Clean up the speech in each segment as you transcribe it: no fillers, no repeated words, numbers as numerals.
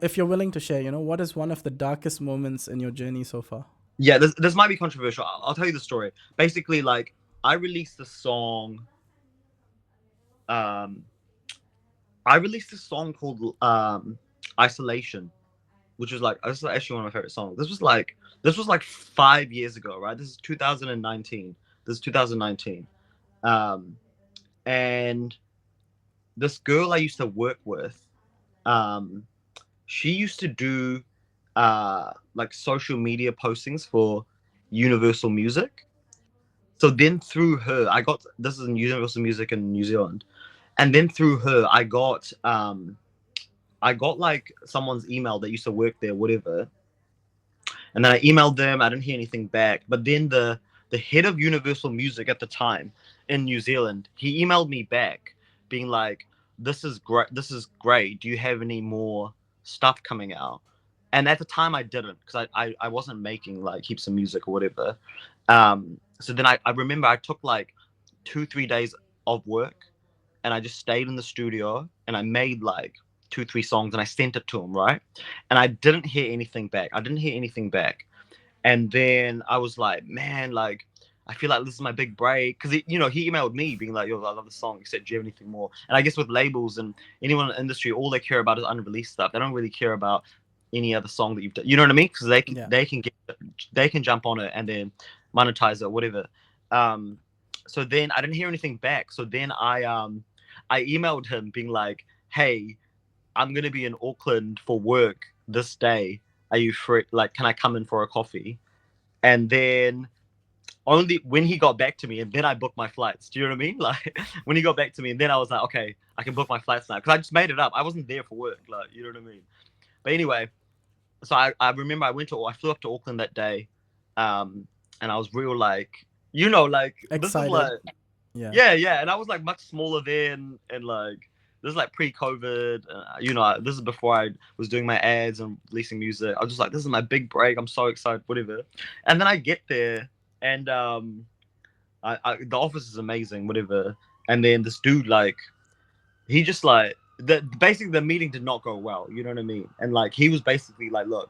If you're willing to share, what is one of the darkest moments in your journey so far? Yeah, this might be controversial. I'll tell you the story. Basically, like I released a song. Um, I released a song called "Isolation," which was like this is actually one of my favorite songs. This was like 5 years ago, right? This is 2019. This is 2019. Um, and this girl I used to work with, um, she used to do like social media postings for Universal Music. So then through her, I got this is in Universal Music in New Zealand, and then through her, I got like someone's email that used to work there, whatever. And then I emailed them. I didn't hear anything back. But then the head of Universal Music at the time in New Zealand, he emailed me back, being like, "This is great. This is great. Do you have any more stuff coming out?" And at the time, I didn't because I wasn't making like heaps of music or whatever. So then I remember I took like 2 3 days of work, and I just stayed in the studio and I made like 2 3 songs and I sent it to him, right? And I didn't hear anything back. I didn't hear anything back. And then I was like, man, like I feel like this is my big break because he emailed me being like, "Yo, I love the song. Except, do you have anything more?" And I guess with labels and anyone in the industry, all they care about is unreleased stuff. They don't really care about any other song that you've done. You know what I mean? Because they can Yeah. they can jump on it and then monetize it or whatever. Um, so then I didn't hear anything back. So then I emailed him being like, "Hey, I'm gonna be in Auckland for work this day. Are you free? Like, can I come in for a coffee?" And then only when he got back to me, and then I booked my flights. Do you know what I mean? Like when he got back to me, and then I was like, okay, I can book my flights now because I just made it up. I wasn't there for work, like you know what I mean. But anyway, so I remember I flew up to Auckland that day, um, and I was real like like this is Excited. like Yeah. yeah, and I was like much smaller then, and like this is like pre-COVID. This is before I was doing my ads and releasing music. I was just like, this is my big break. I'm so excited, whatever. And then I get there, and the office is amazing, whatever. And then this dude, like, he just like basically the meeting did not go well. You know what I mean? And like he was basically like, look,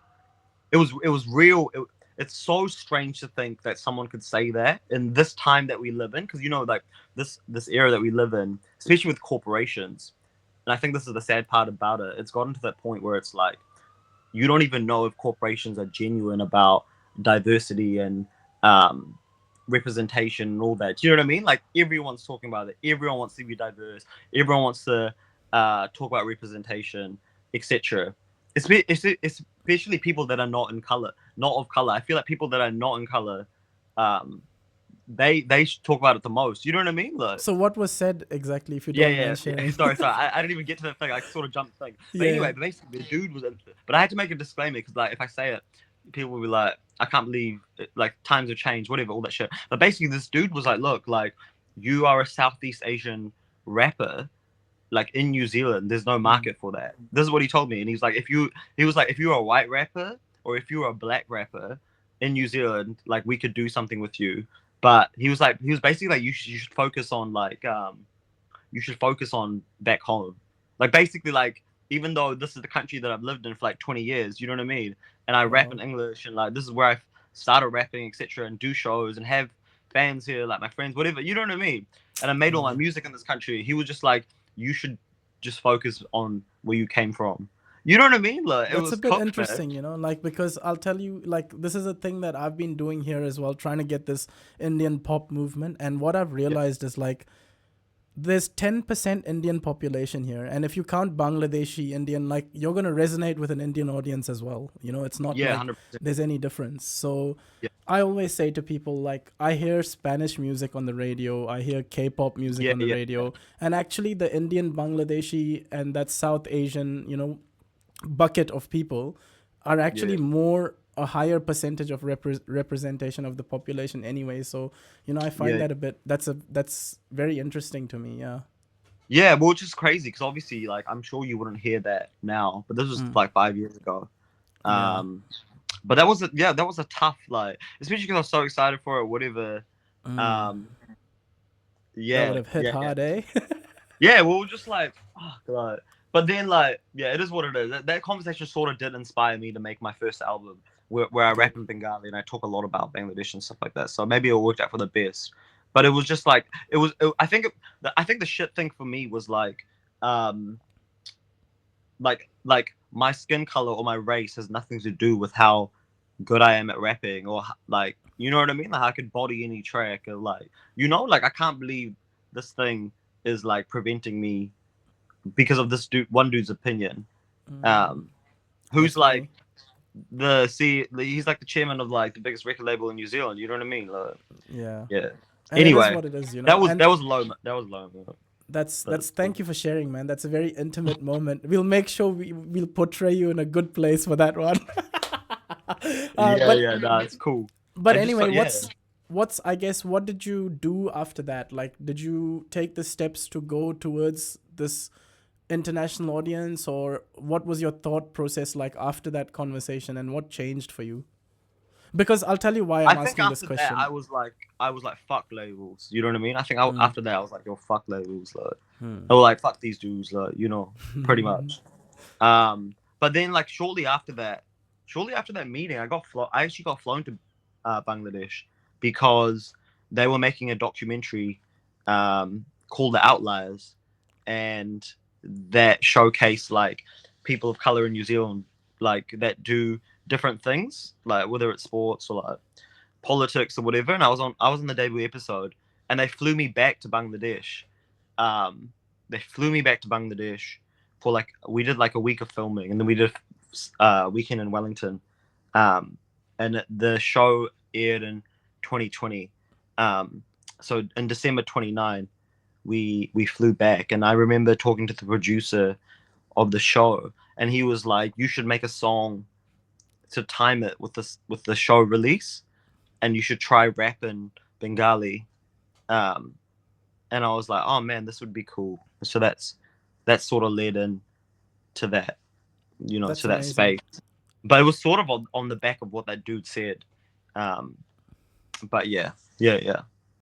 it was real. It's so strange to think that someone could say that in this time that we live in, because like this era that we live in, especially with corporations. And I think this is the sad part about it. It's gotten to that point where it's like you don't even know if corporations are genuine about diversity and um, representation and all that. Do you know what I mean? Like everyone's talking about it. Everyone wants to be diverse. Everyone wants to talk about representation, etc. Especially people that are not in color, not of color. I feel like people that are not in color, um, they should talk about it the most. You know what I mean? Like, So what was said exactly, if you yeah, don't mind yeah, yeah. sharing? Sorry. I didn't even get to that thing. I sort of jumped thing. But Yeah. anyway, basically, the dude was. But I had to make a disclaimer because, like, if I say it, people will be like, "I can't believe it. Like times have changed, whatever, all that shit." But basically, this dude was like, "Look, like, you are a Southeast Asian rapper. Like in New Zealand, there's no Mm. market for that." This is what he told me, and he was like, if you're a white rapper or if you're a black rapper in New Zealand, like we could do something with you. But he was basically like, you should focus on like you should focus on back home. Like basically like even though this is the country that I've lived in for like 20 years, you know what I mean? And I rap in Wow. English and like this is where I started rapping, etc. and do shows and have fans here, like my friends, whatever, you know what I mean? And I made all my Wow. music in this country. He was just like, you should just focus on where you came from. You know what I mean? Like it That's a was bit cooked, man. interesting, like because I'll tell you, like this is a thing that I've been doing here as well, trying to get this Indian pop movement. And what I've Yeah. realized is like there's 10% Indian population here, and if you count Bangladeshi Indian, like you're gonna resonate with an Indian audience as well. It's not Yeah, like 100%. there's any difference. So Yeah. I always say to people, like, I hear Spanish music on the radio, I hear K-pop music Yeah, on the yeah, radio, and actually the Indian, Bangladeshi, and that South Asian, bucket of people are yeah. actually more a higher percentage of representation of the population anyway. So I find Yeah. that a bit that's very interesting to me. Yeah. Yeah, well, which is crazy because obviously, like, I'm sure you wouldn't hear that now, but this was Mm. like 5 years ago. Yeah. Um, but that was a tough, like, especially because I was so excited for it, whatever. Mm. Um, That would yeah, have hit yeah, hard, eh? yeah. We were just like, fuck, like, But then, like, yeah, it is what it is. That conversation sort of did inspire me to make my first album, where I rap Good. in Bengali and I talk a lot about Bangladesh and stuff like that. So maybe it worked out for the best. But it was just like I think the shit thing for me was um, like my skin color or my race has nothing to do with how good I am at rapping, or like, you know what I mean? Like, I could body any track, or like, like, I can't believe this thing is like preventing me because of this one dude's opinion, Mm, um that's who's like funny. he's like the chairman of like the biggest record label in New Zealand, you know what I mean? Like, Yeah. yeah. And it is Anyway, what it is, that was And low, but that's thank you for sharing, man. That's a very intimate moment. We'll make sure we'll portray you in a good place for that one. uh, yeah, but yeah, no, it's cool. but I just anyway, thought, yeah. what's I guess what did you do after that? Like, did you take the steps to go towards this international audience, or what was your thought process like after that conversation, and what changed for you? Because I'll tell you why I I'm think asking this after that, question. I was like, fuck labels. You know what I mean? I think Mm. after that, I was like, yo, fuck labels. Like, Hmm. I was like, fuck these dudes. Like, pretty much. But then, like, shortly after that meeting, I actually got flown to Bangladesh because they were making a documentary called The Outliers, and that showcased like people of color in New Zealand, like, that do different things, like whether it's sports or like politics or whatever. And I was on the debut episode, and they flew me back to Bangladesh. Um, they flew me back to Bangladesh for like, we did like a week of filming, and then we did a weekend in Wellington. Um, and the show aired in 2020. Um, so in December 29, we flew back, and I remember talking to the producer of the show, and he was like, "You should make a song to time it with the show release, and you should try rap in Bengali." Um, and I was like, "Oh man, this would be cool." So that sort of led in to that, That's to that amazing. space. But it was sort of on the back of what that dude said. Um, but yeah, yeah, yeah.